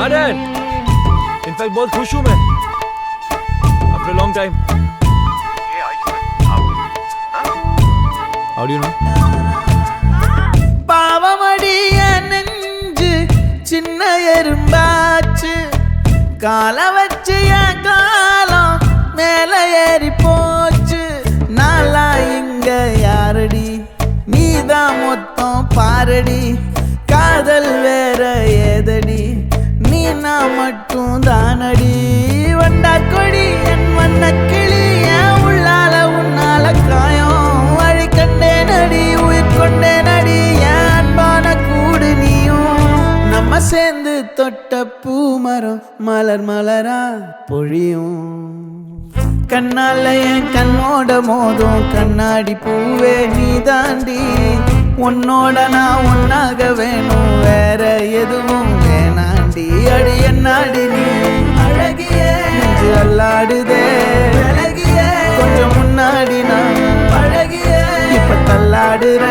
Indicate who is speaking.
Speaker 1: Aryan, in fact बहुत खुश हूँ मैं after long time. How do you know?
Speaker 2: பாவமடிய நெஞ்சு சின்ன எறும்பாச்சு கால வச்சு என் காலம் மேல ஏறி போச்சு. நாளா இங்க யாரடி நீதான் மொத்தம் பாரடி. காதல் வேற ஏதடி நீ நான் மட்டும் தானடி. வண்டா கொடி என் வண்ண கிளி என் உள்ளால உன்னால காயம் வழி கண்டே நடி உயிர் கொண்டே நடி. என் அன்பான கூடு நீயும் நம்ம சேர்ந்து தொட்ட பூமரம் மலர் மலரா பொழியும். கண்ணால என் கண்ணோட மோதும் கண்ணாடி பூவே நீ தாண்டி. உன்னோட நான் ஒன்னாக வேணும் வேற எதுவும் வேணாண்டி. அடி என்னாடி நீ அழகிய நெஞ்சு அல்லாடுதே அழகிய கொஞ்சம் முன்னாடி நான் அழகிய இப்ப தள்ளாடுற